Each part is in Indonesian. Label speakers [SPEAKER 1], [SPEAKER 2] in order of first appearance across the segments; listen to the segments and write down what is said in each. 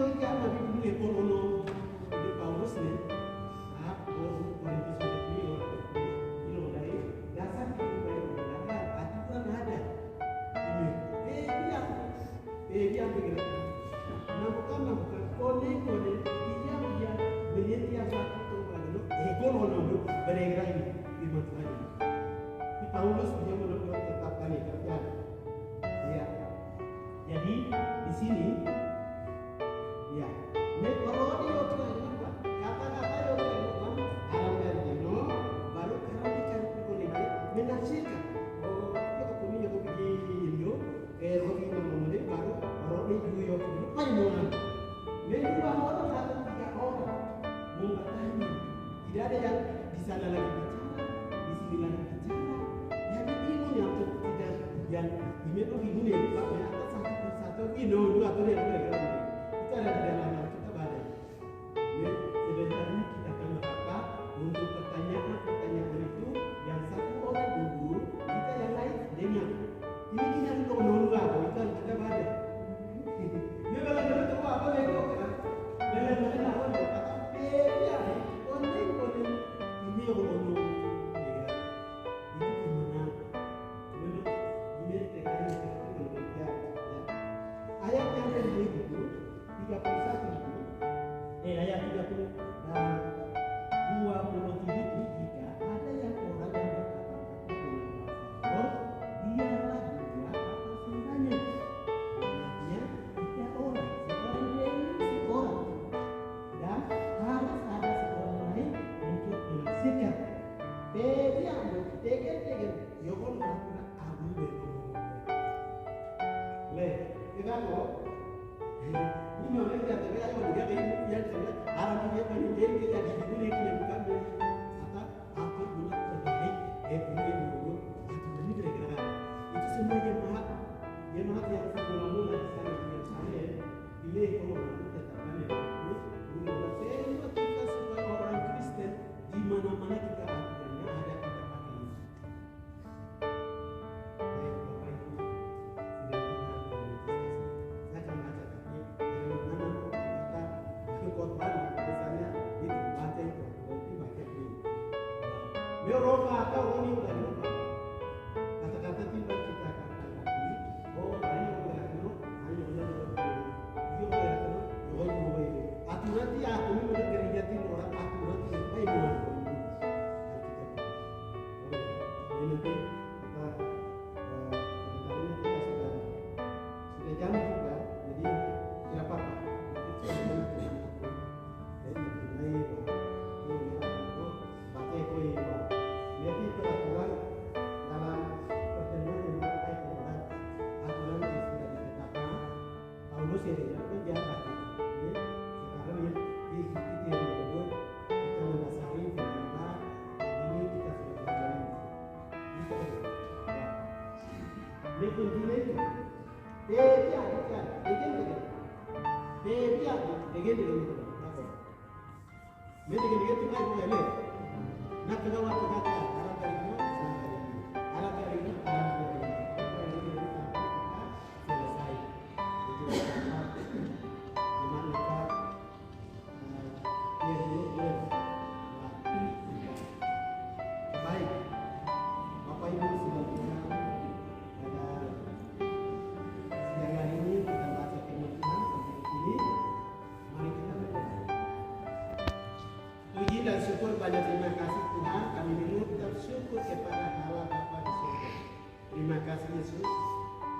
[SPEAKER 1] ko ya ma bi ni ko ono de Paulus ne ah ko ko ni so ni o ilo dari dasar itu baik benar aturan ada ini dia begini bukan kode dia beliau yang satu itu kalau ono beregra ini di mana di Paulus dia menurut tetap kali kerja ya jadi di sini ya kalau dia juga apa kata-kata yang dilakukan alam dari no baru kalau dicari pribadi menafsirkan oh kita punya begini yo begini mengenai baru orang itu yo apa yang mau memang orang datang 3 orang membatanya tidak ada yang di sana lagi bicara di sini lagi bicara jadi bingung yang tidak yang ini tuh bingung ya Pak atas satu persatu bingung dua atau yang itu ada di dalam kita badai ya sebentar ini kita akan berkata untuk pertanyaan itu yang satu orang dulu kita yang lain dengar ini kita itu menunggu apa itu kita badai ini kalau kita tahu apa lagi kan benar-benar apa kata beda konten ini yang menunggu ayat yang kedua itu 31 ayat 30 dan 27 itu jika ada yang orang yang berkata-kata dialah juga atas semuanya artinya 3 orang seorang ini seorang dan harus ada seorang lain untuk menafsirkan beda tegel yokon melakukan abu le kita kok ini orang yang terlihat orang dia yang terlihat orang dia pengen dia di dunia ini bukan kata apa guna terbaik punya dulu ini kira-kira itu semua jemaat yang sebelumnya di sana yang sana pilih kalau nanti tetapkan ini semua kita sebagai orang Kristen di mana-mana kita aturannya ada kita pakai ini. Baik Bapak Ibu sudah kita saya akan baca tapi mana kita khotbah misalnya itu baca itu nanti baca ini. Meroka atau ini udah lupa kata-kata tiba kita katakan lagi oh ayo aturan dia aku ini benar gereja tim orang aturan tim ayo ini nanti kita sudah jam juga jadi tidak apa-apa nanti jadi peraturan dalam pertemuan yang berkait dengan aturan yang sudah ditetapkan Paulus ya tidak penjaga sekarang ya diikuti yang kedua kita mendasari firman ini kita sudah berjalan itu ya ini kuncinya itu dia bukan dia dengan itu kan boleh nak kedua kata arah dari itu arah dari itu selesai itu dimana dia dulu baik Bapak Ibu sudah pulang pada siang hari ini kita baca firman Tuhan sampai di sini mari kita berdoa. Puji dan syukur banyak terima kasih Tuhan kami mengucap syukur kepada Allah Bapa di surga. Terima kasih Yesus.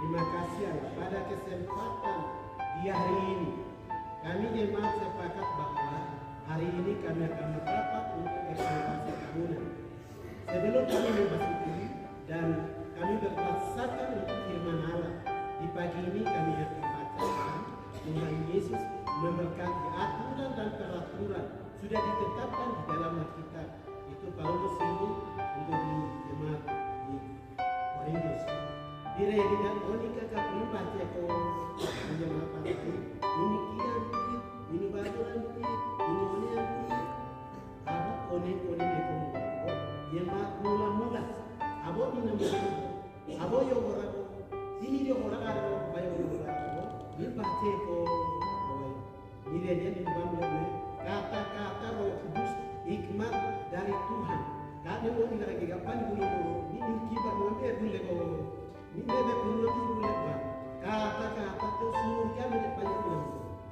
[SPEAKER 1] Terima kasih Allah pada kesempatan di hari ini kami jemaat sepakat bahwa hari ini kami akan merapat untuk evaluasi tahunan. Sebelum kami memasuki dan kami berdasarkan untuk firman Allah di pagi ini kami akan membacakan Tuhan Yesus memberkati aturan dan peraturan sudah ditetapkan di dalam Alkitab. Itu Paulus ini untuk di jemaat di Korintus. Diredikan onika kapri baca ko jemaat pagi ini kian ini baturan ini onian apa kone de komo jemaat mula abo ini nama abo yo orang ini dia orang ada bayo orang ini baca ko kejadian di dalam kata-kata Roh Kudus hikmat dari Tuhan. Karena mau tidak lagi kapan dulu ini kibat ngambil dulu kalau ini bebek dulu dulu kata-kata itu surga menjadi banyak dulu.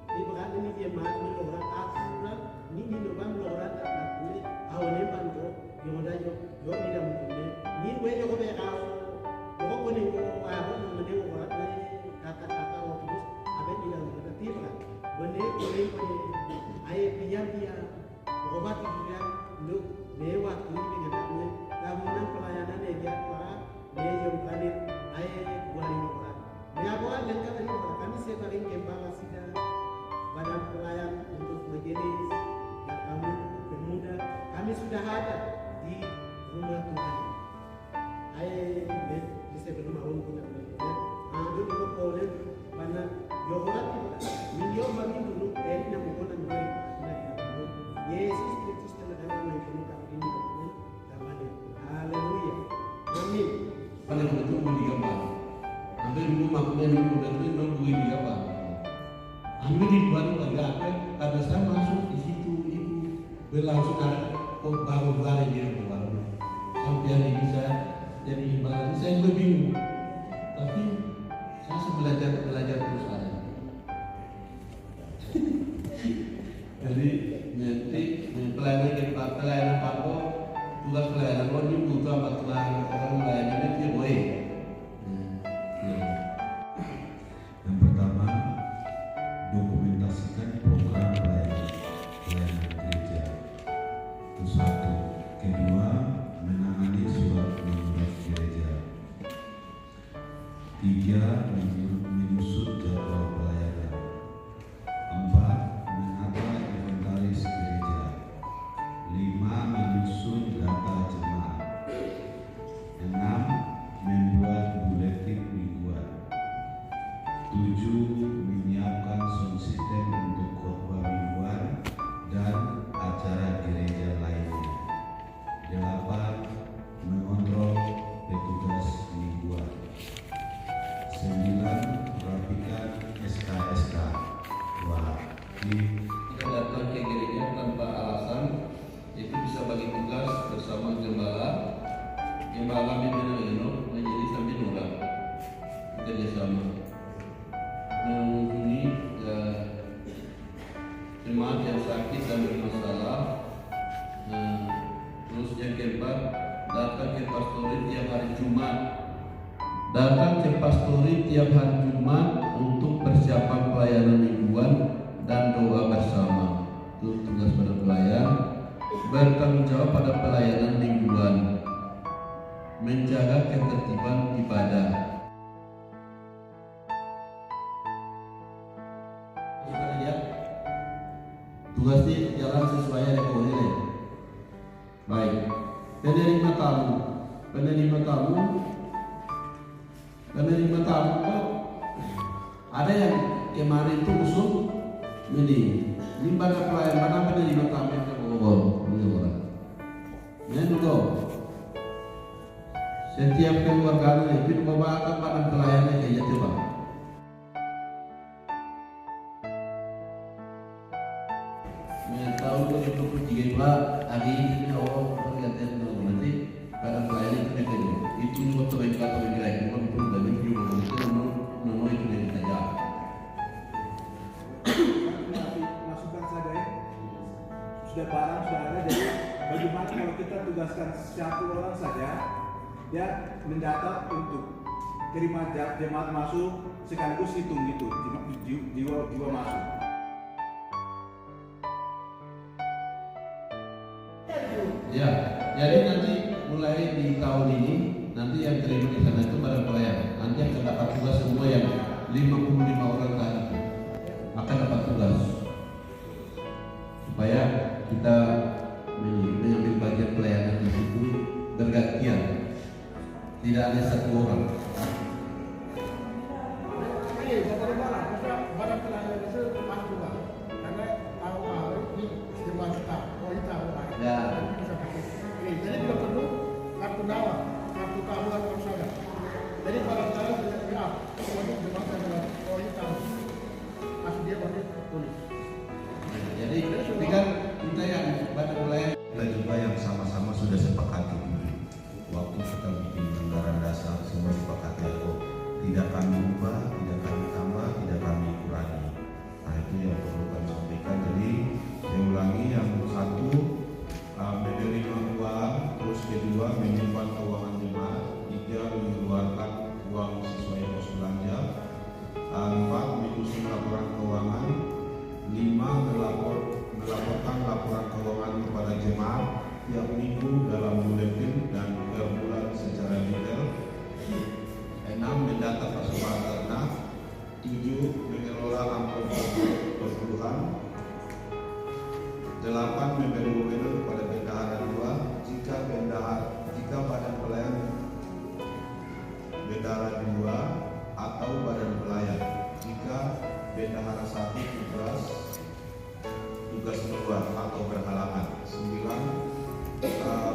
[SPEAKER 1] Di bagian ini dia melorot aturan ini minum melorot dan ini awalnya bantu yang ada yo tidak mungkin ini gue yo kau kau kuning apa mengenai orang kata-kata Roh Kudus apa yang tidak mungkin tiba benih kuning ayat dia obat juga lu lewat ini dengan namanya kamunan pelayanan dia para dia yang paling ayat bulan orang menyabot dan kata ini kami sebagai kembang sida badan pelayan untuk majelis yang kami pemuda kami sudah ada di rumah Tuhan ayat bisa berumah punya ada dulu boleh mana yorat itu bagi dulu ini namun Yesus Kristus telah datang menemukan ini namanya. Haleluya. Amin.
[SPEAKER 2] Pada waktu itu di gambar. Ambil dulu makunya dulu dan itu nunggu di gambar. Ambil di baru agak apa? Karena saya masuk di situ itu berlangsung ada baru di baru. Sampai hari ini saya jadi ibadah. Saya juga bingung. Tapi saya belajar terus ada. Jadi nanti pelayanan Papo tugas pelayanan lo ini butuh apa orang melayani dia boleh.
[SPEAKER 3] Yang pertama, dokumentasikan program pelayanan gereja. Itu satu. Kedua, menangani surat menyurat gereja. Tiga, menyusun jadwal pelayanan. Empat, menata inventaris gereja. 5. Menyusun data jemaat. 6. Membuat buletin mingguan. 7. Menyiapkan sound system untuk khotbah mingguan dan acara gereja lainnya. 8. Mengontrol petugas mingguan. 9. Rapikan SK-SK.
[SPEAKER 2] Kita datang ke gereja tanpa alasan itu bisa bagi tugas bersama gembala menjadi sambil orang kerjasama menghubungi jemaat yang sakit dan bermasalah. Terus yang keempat, datang ke pastori tiap hari Jumat. Datang ke pastori tiap hari Jumat untuk persiapan pelayanan mingguan dan doa bersama. Itu tugas pada pelayan. Bertanggung jawab pada pelayanan mingguan, menjaga ketertiban ibadah. Kita lihat tugasnya jalan sesuai dengan ini. Baik, penerima tamu. Ada yang kemarin itu usul ini pada pelayan mana penerima tamu yang setiap keluarga itu membawakan pada pelayannya kayak coba. Tahu kalau itu juga hari ini pergantian nanti pada pelayan itu kayak itu juga terbaik atau yang lain bukan pun dari juga itu nono itu yang saja.
[SPEAKER 4] Masukkan saja ya. Sudah barang sudah ada, jadi bagaimana kalau kita tugaskan satu orang saja dia mendata untuk terima jemaat masuk sekaligus hitung gitu jiwa masuk.
[SPEAKER 2] Ya, jadi nanti mulai di tahun ini nanti yang terima di sana itu pada pelayan. Nanti akan dapat tugas semua yang 55 orang tadi akan dapat tugas supaya kita mengambil bagian pelayanan di situ bergantian, tidak ada satu orang.
[SPEAKER 5] Barang pelayanan itu pas juga, karena tahu ini cuma kita,
[SPEAKER 2] Ya.
[SPEAKER 5] Jadi tidak perlu kartu nama, kartu tahuan bersama. Jadi barang tahu untuk jemaah adalah kita masih dia boleh tulis.
[SPEAKER 3] tugas keluar atau berhalangan. 9.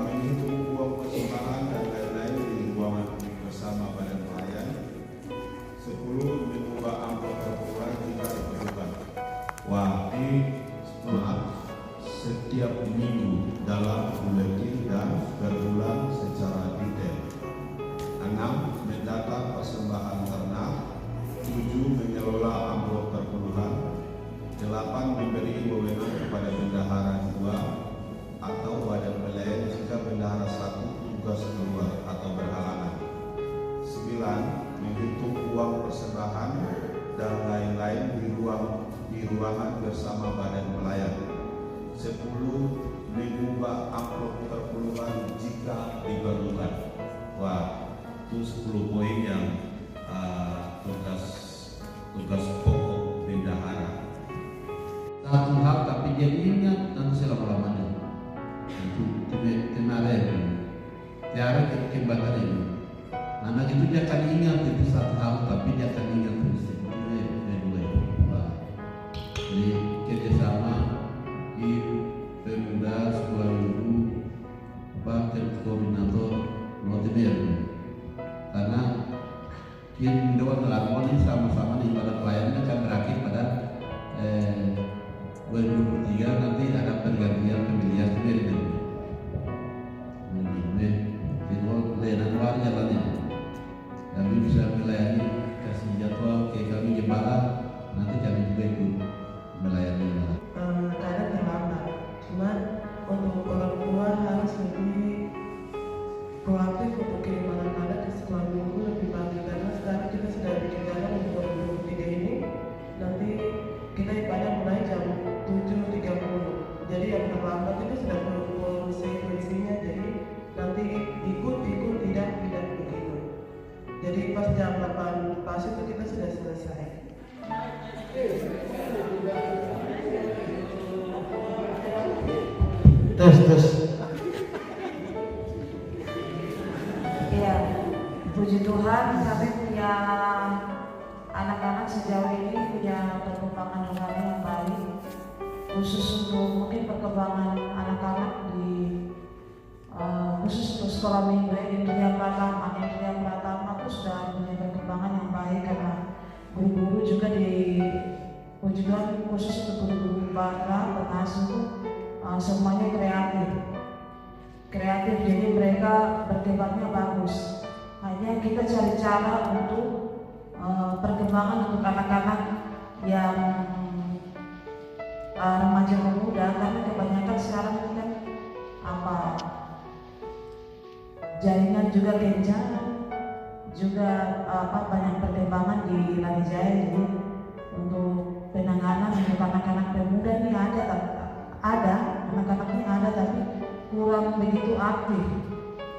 [SPEAKER 3] Menghitung uang persembahan dan lain-lain di ruangan bersama badan pelayan. 10. Mengubah amplop terpulang jika diperlukan. Setiap minggu dalam buletin dan berbulan secara detail. 6. Mendata persembahan ternak. 7. Mengelola amplop terpuluhan. 8. Memberi wewenang kepada bendahara 2 atau badan pelayan jika bendahara 1 tugas keluar atau berhalangan. 9. Menghitung uang persembahan dan lain-lain di ruangan bersama badan pelayan. 10. Mengubah amplop terpuluhan jika diperlukan. Itu 10 poin yang tugas pokok bendahara.
[SPEAKER 2] Satu hal tapi dia ingat nanti selama-lamanya. Itu kemarin tiara kebatan ini. Anak itu dia akan ingat itu satu hal tapi dia akan ingat terus. Jadi kerjasama pemuda sekolah minggu bahkan koordinator motiver karena kita mendoakan lakukan ini sama-sama di ibadah pelayanan akan berakhir pada 2023 nanti ada pergantian pemilihan pemilihan lenan luar jalannya kami bisa melayani kasih jadwal ke kami jemaah nanti kami juga ikut melayani
[SPEAKER 6] kadang terlambat, cuman untuk orang tua harus lebih proaktif untuk kirim anak-anak ke sekolah minggu lebih pagi karena sekarang kita sudah bicara untuk 2023 ini nanti kita ibadah mulai jam 7.30 jadi yang terlambat itu sudah perlu sekuensinya jadi nanti ikut tidak begitu jadi pas jam 8 pas itu kita sudah selesai.
[SPEAKER 2] tes
[SPEAKER 7] Ya, puji Tuhan kami punya anak-anak sejauh ini punya perkembangan rohani yang baik khusus untuk mungkin perkembangan anak-anak di khusus untuk sekolah minggu Indria Pratama itu sudah punya perkembangan yang baik karena guru-guru juga di puji Tuhan khusus untuk guru-guru Batra, pengasuh semuanya kreatif jadi mereka berkembangnya bagus hanya kita cari cara untuk perkembangan untuk anak-anak yang remaja muda karena kebanyakan sekarang ini kan jaringan juga gencar juga banyak perkembangan di Lanijaya jadi untuk penanganan untuk anak-anak pemuda ini ada anak-anak ini ada tapi kurang begitu aktif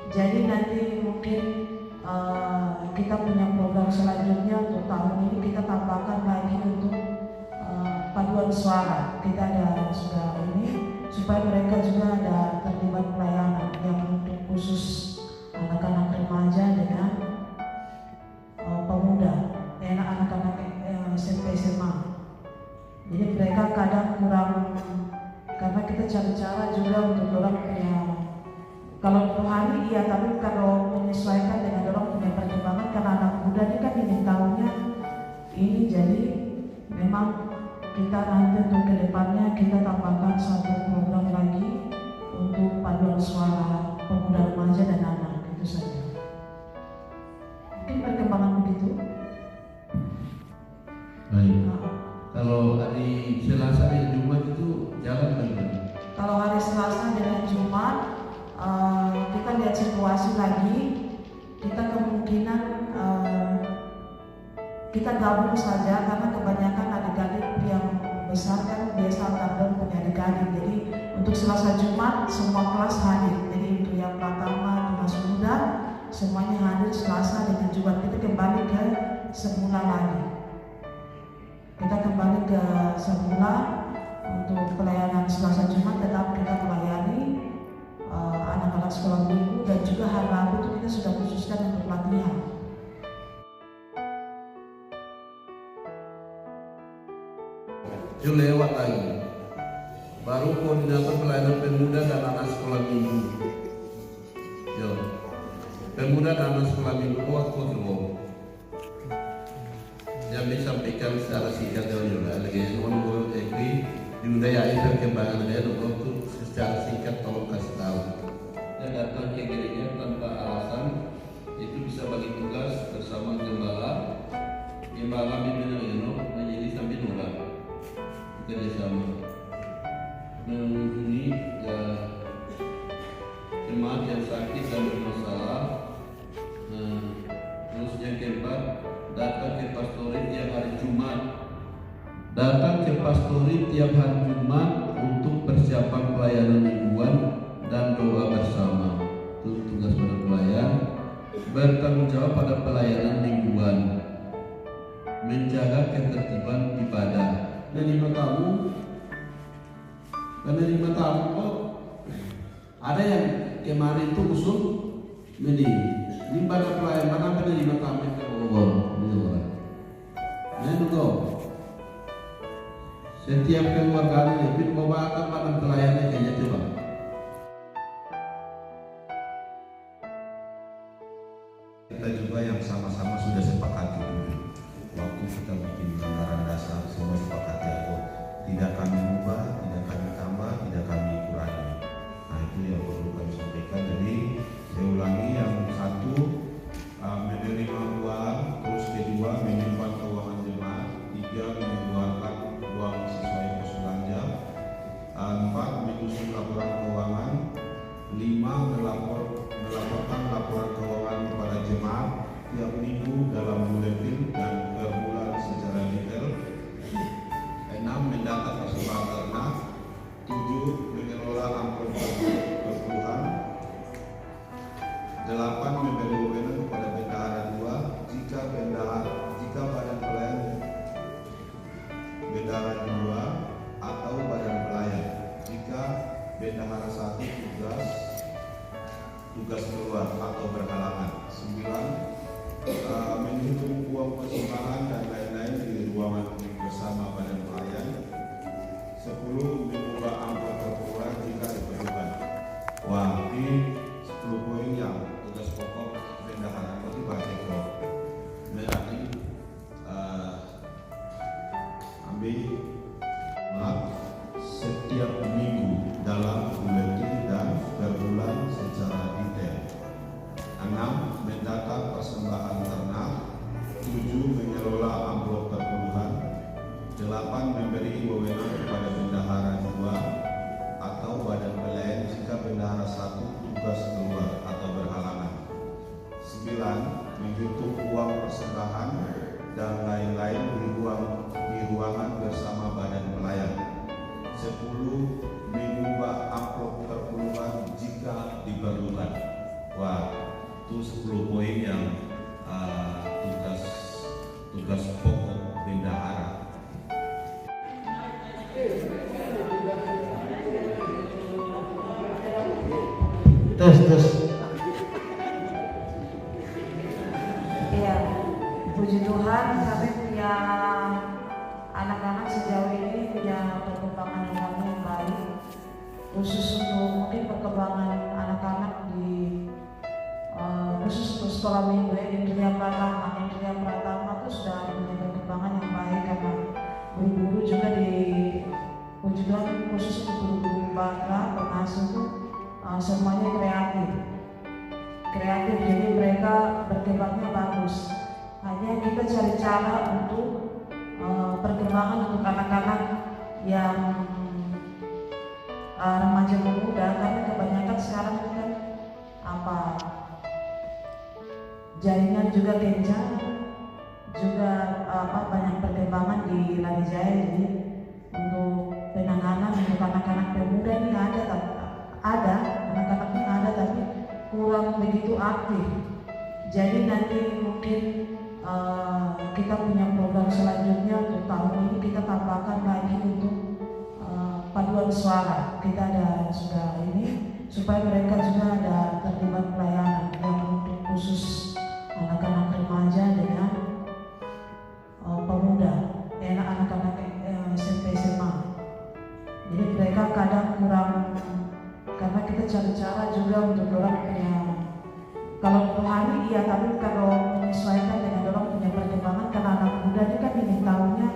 [SPEAKER 7] jadi nanti mungkin kita punya program selanjutnya untuk tahun ini kita tambahkan lagi untuk paduan suara kita ada sudah ini supaya mereka juga ada terlibat pelayanan yang untuk khusus anak-anak remaja dengan pemuda anak-anak SMP SMA jadi mereka kadang kurang karena kita cari cara juga untuk orang punya kalau rohani iya tapi kalau menyesuaikan dengan orang punya perkembangan karena anak muda ini kan ingin tahunya ini jadi memang kita nanti untuk kedepannya kita tambahkan satu program lagi untuk paduan suara pemuda remaja dan anak itu saja mungkin perkembangan begitu.
[SPEAKER 2] Baik. Kalau hari Selasa dan Jumat itu jalan bagaimana?
[SPEAKER 7] Kalau hari Selasa dan Jumat kita lihat situasi lagi. Kita kemungkinan kita gabung saja karena kebanyakan adik-adik yang besar kan biasa kandung punya adik-adik. Jadi untuk Selasa Jumat semua kelas hadir. Jadi untuk yang pertama Dimas Muda semuanya hadir Selasa dan Jumat. Kita kembali ke semula lagi. Kita kembali ke semula untuk pelayanan Selasa Jumat tetap kita melayani anak-anak sekolah minggu dan juga hari Rabu itu kita sudah khususkan untuk latihan.
[SPEAKER 2] Itu lewat lagi. baru koordinator pelayanan pemuda dan anak sekolah minggu. Yo, pemuda dan anak sekolah minggu aku yang disampaikan secara singkat juga lagi ngomong diundai perkembangan dia untuk secara singkat tolong kasih tahu. Dan datang ke gereja tanpa alasan itu bisa bagi tugas bersama gembala menjadi sampai nurah kerjasama mengunjungi jemaat yang sakit dan bermasalah. Terus yang keempat, datang ke pastori tiap hari Jumat. Datang ke pastori tiap hari Jumat untuk persiapan pelayanan mingguan dan doa bersama. Itu tugas pada pelayan. Bertanggung jawab pada pelayanan mingguan. Menjaga ketertiban ibadah. Menerima tamu kok. Ada yang kemarin itu usul ini pada pelayan mana penerima tamu ke Bogor. Nah itu setiap keluarga ini bawa akan pada pelayannya kayaknya coba.
[SPEAKER 3] Kita juga yang sama-sama sudah sepakati dulu. Waktu kita bikin anggaran dasar semua sepakati atau tidak kami ubah, tidak kami tambah, tidak kami kurangi. Nah itu yang perlu kami sampaikan. Jadi saya ulangi, yang satu menerima uang, terus kedua menyimpan keuangan jemaat, tiga mengeluarkan uang sesuai pos belanja, empat menyusun laporan keuangan, lima melaporkan laporan keuangan kepada jemaat tiap minggu dalam buletin dan per bulan secara detail, enam mendata persembahan ternak, tujuh mengelola amplop perpuluhan, delapan memberi wewenang kepada bendahara dua jika badan pelayan bendahara dua atau badan pelayan, jika bendahara satu tugas keluar atau berhalangan. 9 menghitung uang persembahan dan lain-lain di ruangan bersama badan pelayan. 10 mengubah amplop perpuluhan jika diperlukan. Wah, ini 10 poin yang tugas pokok bendahara itu baca kok. Berarti ambil setiap minggu dalam buletin dan per bulan secara detail. 6 mendata persembahan ternak. 7 mengelola amplop perpuluhan. 8 memberi wewenang kepada bendahara 2 atau badan pelayan jika bendahara 1 tugas keluar atau berhalangan. 9 menghitung uang persembahan dan lain-lain di ruangan bersama badan pelayan. 10 mengubah amplop perpuluhan jika diperlukan. Wah, itu 10 poin yang tugas pokok bendahara.
[SPEAKER 1] Tes.
[SPEAKER 7] Ya, puji Tuhan kami punya anak-anak sejauh ini punya perkembangan yang baik, khusus untuk mungkin perkembangan anak-anak di khusus untuk sekolah minggu Indria Pratama itu sudah punya perkembangan yang baik karena guru-guru juga di puji Tuhan khusus untuk guru Batra pengasuh itu semuanya kreatif, jadi mereka berkembangnya bagus. Hanya kita cari cara untuk perkembangan untuk anak-anak yang remaja muda, karena kebanyakan sekarang kan jaringan juga kencang, juga banyak perkembangan di Lari Jaya. Jadi untuk penanganan untuk anak-anak pemuda ini ada anak-anaknya ada tapi kurang begitu aktif. Jadi nanti mungkin kita punya program selanjutnya untuk tahun ini, kita tambahkan lagi untuk paduan suara. Kita sudah ini supaya mereka juga ada terlibat pelayanan yang untuk khusus anak-anak remaja dengan pemuda, anak-anak SMP SMA. Jadi mereka akan cari cara juga untuk orang punya, kalau rohani iya, tapi kalau menyesuaikan dengan orang punya perkembangan, karena anak muda ini kan ingin tahunya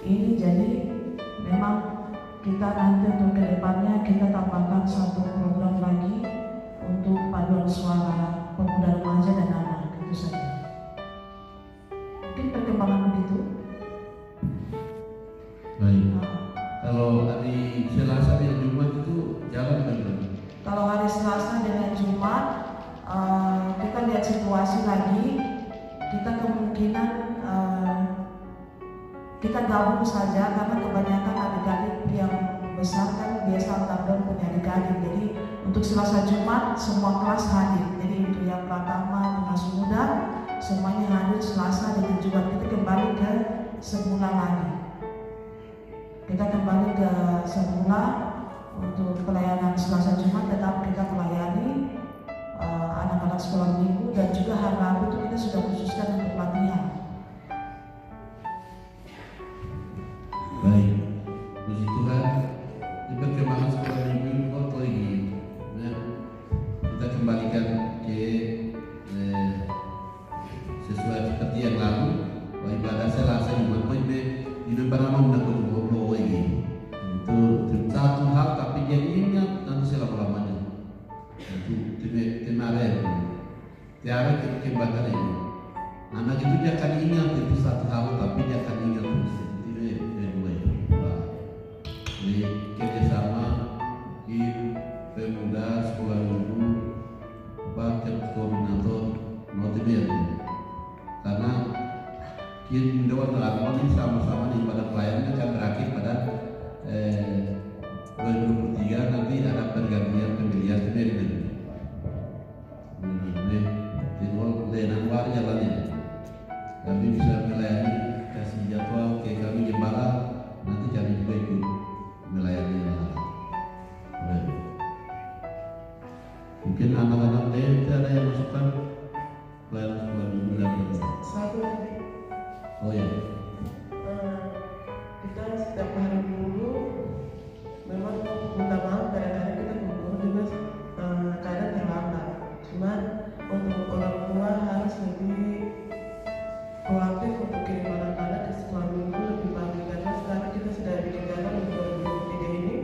[SPEAKER 7] ini, jadi memang kita nanti untuk kedepannya kita tambahkan satu program lagi untuk paduan suara pemuda remaja dan anak, itu saja. Mungkin perkembangan begitu.
[SPEAKER 2] Baik. Kalau hari Selasa dan Jumat itu jalan kan?
[SPEAKER 7] Kalau hari Selasa dengan Jumat kita lihat situasi lagi, kita kemungkinan kita gabung saja karena kebanyakan adik-adik yang besar kan biasa lockdown punya adik-adik. Jadi untuk Selasa Jumat semua kelas hadir. Jadi untuk yang pertama pengasuh muda semuanya hadir Selasa dan Jumat. Kita kembali ke semula lagi. Kita kembali ke semula untuk pelayanan Selasa Jumat, tetap kita melayani anak-anak sekolah minggu, dan juga hari Rabu itu kita sudah khususkan untuk pelatihan.
[SPEAKER 2] Baik, puji Tuhan. Di perkembangan sekolah minggu kok lagi, kita kembalikan ke sesuai seperti yang lalu. Ibadah Selasa Jumat ini pernah mendapat ngobrol lagi. Itu satu hal, tapi dia ingat nanti selama-lamanya. Itu kemarin tiara kebakaran ini. Anak itu dia akan ingat itu satu hal, tapi dia akan ingat terus. Jadi kerjasama di pemuda sekolah minggu, bahkan koordinator motivasi, karena kita mendapat harmoni sama-sama di ibadah pelayanan akan berakhir pada 2023 nanti ada pergantian pemilihan pemimpin. Dengan luar jalannya, kami bisa melayani, kasih jadwal ke kami gembala, nanti kami juga ikut melayani. Mungkin anak-anak lain ada yang masukkan pelayanan sekolah minggu dan
[SPEAKER 6] Satu lagi.
[SPEAKER 2] oh ya.
[SPEAKER 6] Kita setiap hari Minggu memang minta maaf kadang-kadang kita kumpul juga kadang terlambat. Cuman untuk orang tua harus lebih proaktif untuk kirim anak-anak ke sekolah minggu lebih pagi, karena sekarang kita sudah bikin jalan untuk 2023 ini.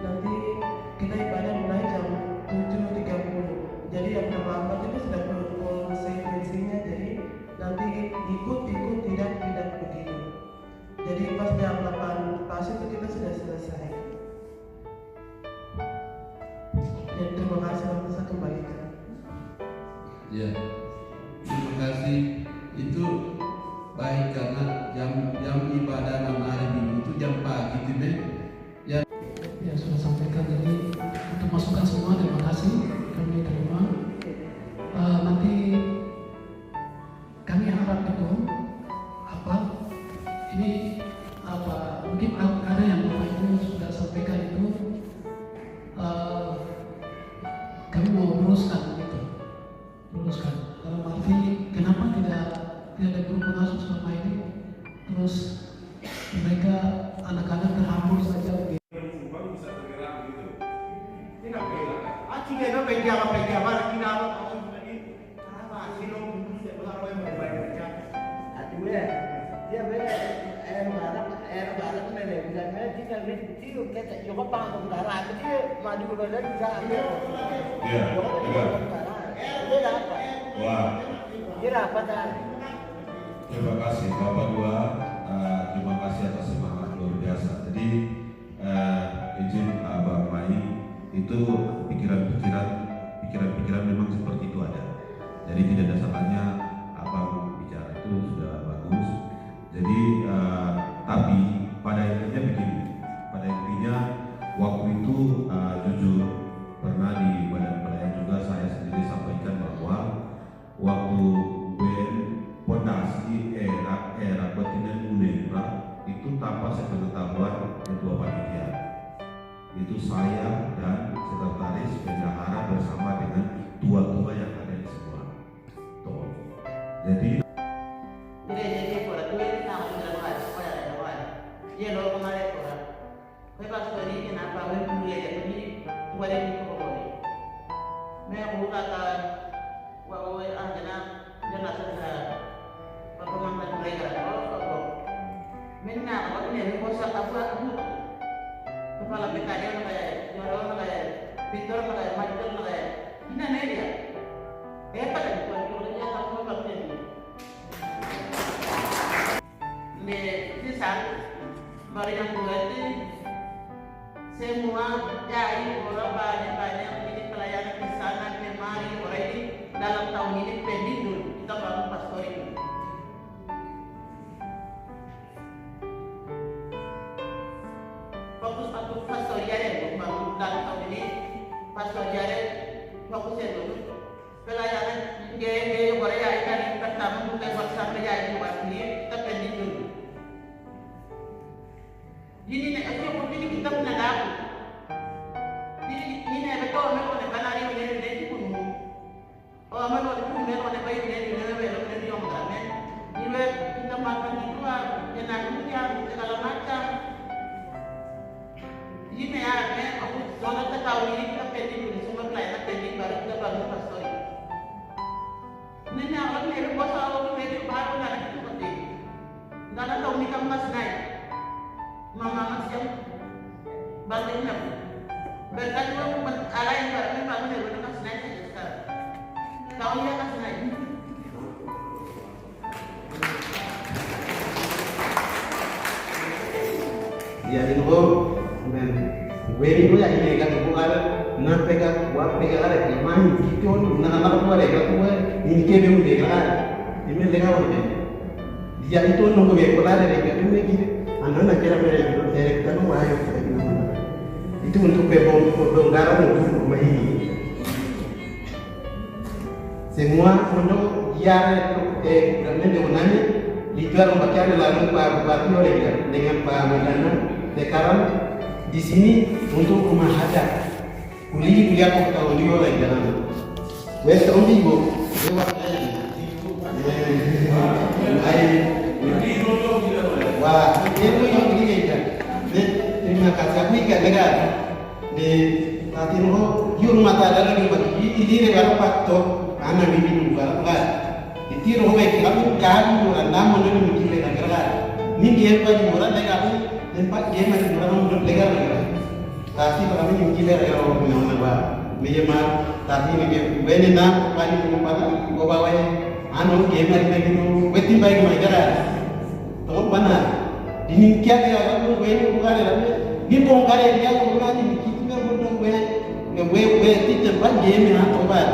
[SPEAKER 6] Nanti kita ibadah mulai jam 7.30. Jadi yang terlambat itu sudah perlu konsekuensinya. Jadi nanti ikut tidak begitu. Jadi pas jam 8 pas itu kita sudah selesai. Dan terima kasih untuk saya kembalikan.
[SPEAKER 2] Ya, terima kasih. Itu baik karena jam ibadah hari Minggu itu jam pagi, tidak?
[SPEAKER 8] Ya sudah sampaikan, jadi untuk masukan semua terima kasih kami terima. Nanti kami harap itu mungkin ada yang Bapak Ibu sudah sampaikan itu kami mau luruskan gitu, dalam arti kenapa tidak ada guru pengasuh selama ini, terus mereka anak-anak terhambur saja begitu.
[SPEAKER 3] Terima kasih Bapak Dua, terima kasih atas semangat luar biasa. Jadi izin Abang Mai itu pikiran memang seperti itu ada. Jadi tidak ada salahnya Abang bicara itu sudah bagus. Jadi tapi pada intinya begini, waktu itu jujur pernah di badan pelayan juga saya sendiri sampaikan bahwa waktu pondasi era Batinan Munembra itu tanpa sepengetahuan ketua panitia itu saya dan sekretaris bendahara bersama dengan tua-tua yang ada di sekolah. Jadi
[SPEAKER 9] Poi passo lì che una parola più e quindi guarda il kepala BKD kayak juara kayak pintor kayak macam kayak ini dia pada kualitasnya sama seperti ini di saat baru yang berarti semua jai orang banyak ini pelayanan di sana kemari orang ini dalam tahun ini pending dulu kita bangun pastor ini. Fokus pastor Jaren bangun dalam tahun ini pastor Jaren fokusnya dulu pelayanan gaya orang yang dari pertama bukan buat sampai jai buat ini kita pending dulu. Jadi ini kita punya dapur. Ini betul memang ada banari menjadi pun. Oh, mana ada pun memang ada bayi menjadi yang ramai. Ini kita makan di luar, enak hujan segala macam. Ini aku soalnya tahu ini kita pending dulu semua pelayanan pending baru kita bangun pastori. Ini orang ini bos awal ini baru nggak itu penting. Nggak ada tahu nikah mas naik. Mama siang bantuin aku. Berkat dulu ala yang baru bangun dari rumah senai saja sekarang. Tahun dia kan senai.
[SPEAKER 1] Ya ini kok, weri ko ya ini kan ko ada, na pega ada di mana itu na nama ko ada ko ini kebe mu de kan. Ini lega ko de. Dia itu nunggu be ko ada de kan ini gitu. Anak kira mereka direktur wahyu itu untuk pembongkaran untuk rumah ini. Semua untuk yang bermain dengan dijual pakaian lalu Pak Bupati oleh dengan Pak Medana. Sekarang di sini untuk rumah adat. Kuliah kok tahu dia oleh jalan. Wes tahun ibu lewat wah, itu yang begini kan. Terima kasih aku ikat negara. Di tatin ho, yur mata dalam ni bagi ini negara faktor anak bibi juga kan. Itu roh baik kami kan orang nama ni mungkin negara. Ni dia pun orang negara tempat dia masih orang menurut negara. Tapi kami mungkin negara orang punya nama. Memang tapi ni beni nak pani pada bawa anu dia mari begitu betul baik negara. Tahu mana? Ini kia dia orang gue bukan ada. Ni bukan dia orang ni kita bodoh gue tidak tempat game yang tobat.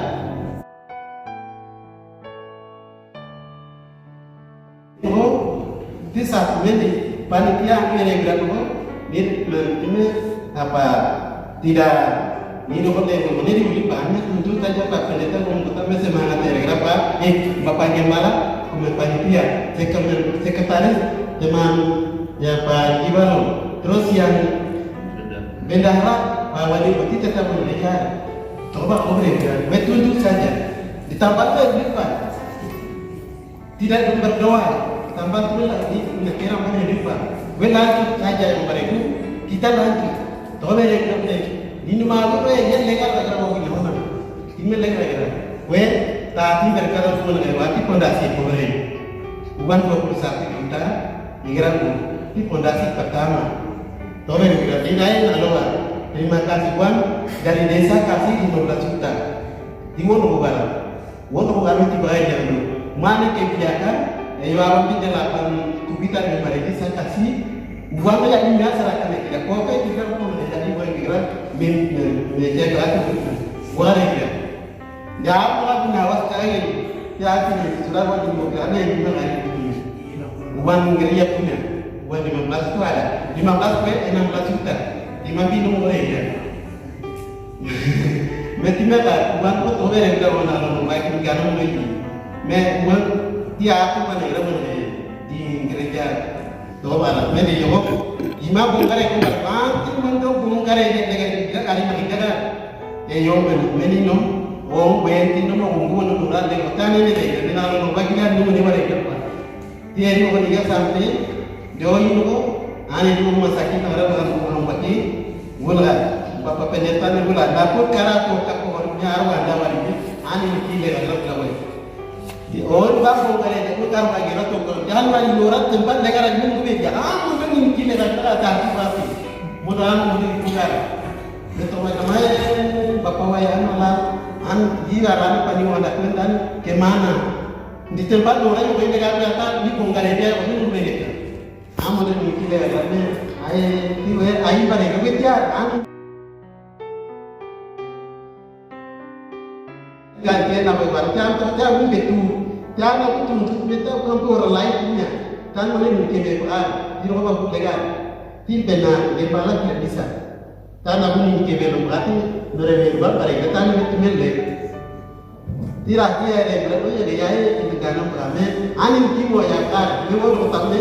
[SPEAKER 1] Oh, di saat ini panitia menegak ini apa tidak ini dokter yang ini dibeli banyak untuk saja pak pendeta untuk semangat telegram pak bapaknya malah panitia sekretaris teman ya Pak Iwano terus yang bendahara Pak Wali Boti tetap memelihara coba boleh betul saja ditambah lagi Pak tidak berdoa tambah dulu lagi kira mana ini Pak lanjut saja yang mereka kita lanjut coba yang ini malu yang legal lagi mau gimana ini legal tapi berkata semua lewati fondasi pemerintah uang 21 juta Igram di fondasi pertama. Tolong juga dinaik aloha. Terima kasih Tuhan dari desa kasih 15 juta. Di Wono Bukan tiba aja dulu. Mana kebijakan? Orang di 8 kubitan yang mereka saya kasih uang yang indah serahkan kita. Kota kita pun menjadi uang kita menjadi gratis. Uang kita. Jangan orang pengawas kalian. Ya sudah buat demokrasi yang juga hari ini. Uang geria punya, uang 15 itu ada, 15 ke 16 juta, 5 minum boleh ya. Mesti mereka uang itu tuh yang kita mau baik negara ini. Uang dia aku mana kita mana di gereja, tuh mana, mana jawab, 5 bungkar yang bungkar, anti mandau bungkar yang dengan kali mana kita, ya jawab mana nom, oh benti nom, unggu nom, orang dengan tani ni deh, dengan orang bagi kan nom ni mana kita. Dia itu ketika sampai jauh itu, ane itu rumah sakit orang bagi, bulan bapak pendeta ni bulan, dapur karatu kapornya arwah ada wali, ane itu dia ada berapa? Di orang bapak kali itu kan lagi ratu, jangan wali luar tempat negara ini mungkin dia, mungkin ini ada tapi mudah dibugar. Betul kemai bapak wayan malah giaran paniwadakan dan kemana di tempat orang yang negara data di pungkare dia ini mereka. Amun ada mikir lagi, ai pada kerja gantian apa macam kerja betul. Jangan betul betul kamu orang lain punya. Kan mana mungkin berbuat di rumah buat legal. Tidak benar, berbalas tidak bisa. Karena aku mungkin berbuat berbuat mereka kan itu milik. Tidak dia ada berbuat dia itu karena berame. Anin kibo ya kan, dia orang utama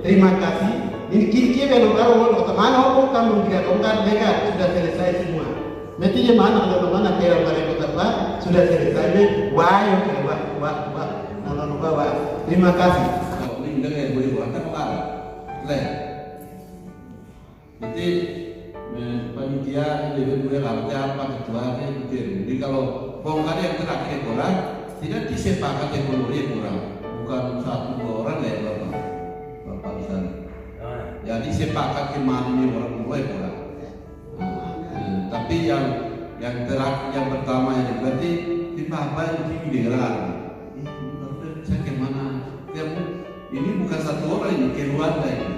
[SPEAKER 1] terima kasih. Ini kiri berbuat orang utama orang kamu tidak orang legal sudah selesai semua. Mesti je mana kalau mana kira balik kota apa sudah selesai. Wah, wah. Wah. Terima kasih.
[SPEAKER 2] Kalau ini dengan boleh buat apa? Leh. Jadi panitia ini boleh kerja apa ketua ini mungkin. Jadi kalau bongkar yang terakhir orang tidak disepakati ekonomi kurang, bukan 1-2 orang ya bapak besar. Jadi sepakati mana ini orang mulai kurang. Tapi yang terakhir yang pertama yang berarti tiba apa yang didengar. Saya kemana? Ini bukan satu orang ini keluarga ini.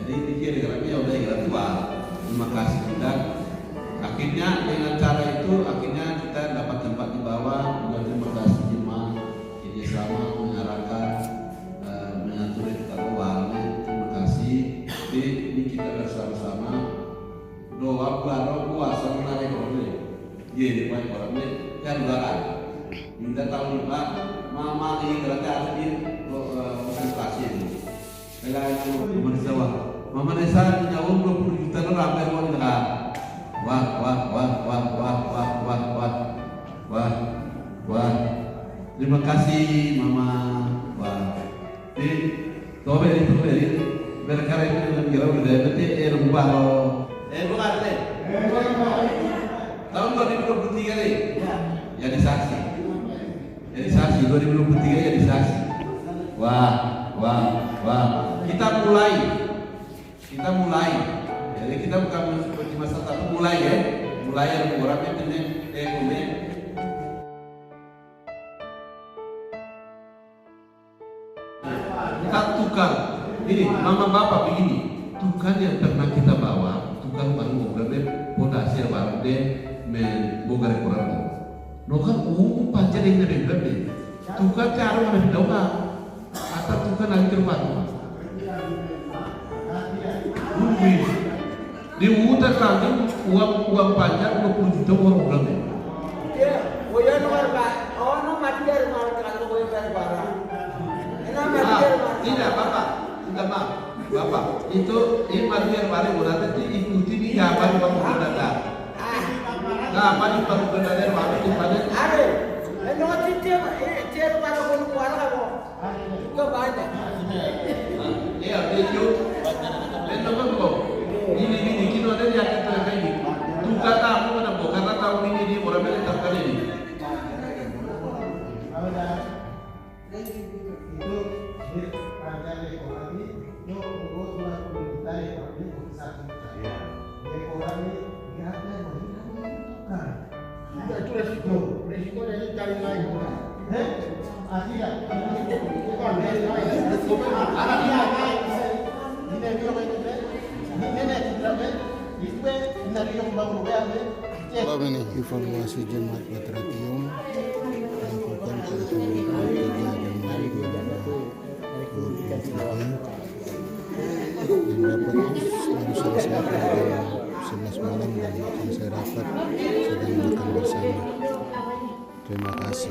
[SPEAKER 2] Jadi pikir ya udah tua. Terima kasih dan akhirnya dengan cara itu akhirnya kita dapat tempat di bawah. Juga terima kasih jemaah jadi sama mengarahkan mengatur kita keuangan. Terima kasih. Jadi ini kita bersama-sama doa puasa menarik orang ini. Baik orang ini yang doakan. Minta tahu Pak, mama ini berarti harus di konsentrasi ini. Kalau itu bersama, mama desa punya uang 20 juta orang yang mau dengar. Wah. Terima kasih mama. Wah. Di tobe itu berkarya dengan kira udah berarti rubah lo. Bukan deh. Tahun 2023 nih. Jadi saksi. Jadi saksi 2023 jadi saksi. Wah. Kita mulai. Jadi kita bukan seperti masa tapi mulai ya. Mulai yang orangnya ini kemudian tukang. Ini mama bapak begini. Tukang yang pernah kita bawa, tukang baru ngobrol pondasi barang deh bogar kurang. No kan panjang yang dari berarti. Tukang cara mana doa atau tukang lagi terbuat. Di hutan lagi uang panjang 20 juta orang bilang.
[SPEAKER 10] Iya, boya nomor mati dari mana kalau boya dari barang.
[SPEAKER 2] Tidak bapak, tidak bapak. Itu ini mati dari barang berarti diikuti di apa di bawah datang. Nah, apa di bawah datang baru di mana?
[SPEAKER 10] Ada. Nanti dia baru keluar kamu. Juga banyak.
[SPEAKER 2] Iya, itu. Dan nomor kok. Ini kino ada di atas terkait ini. Tukar tamu mana bo karena tahun ini dia orang beli terkait ini.
[SPEAKER 5] Itu resiko dari cari lain. Tidak. Bukan dari lain. Anak dia lain.
[SPEAKER 11] Ini evaluasi jemaat Patratium dilakukan pada tanggal 23 Januari 2023 dan rapat baru selesai pada jam 11 malam dan selesai rapat sedang makan bersama. Terima kasih.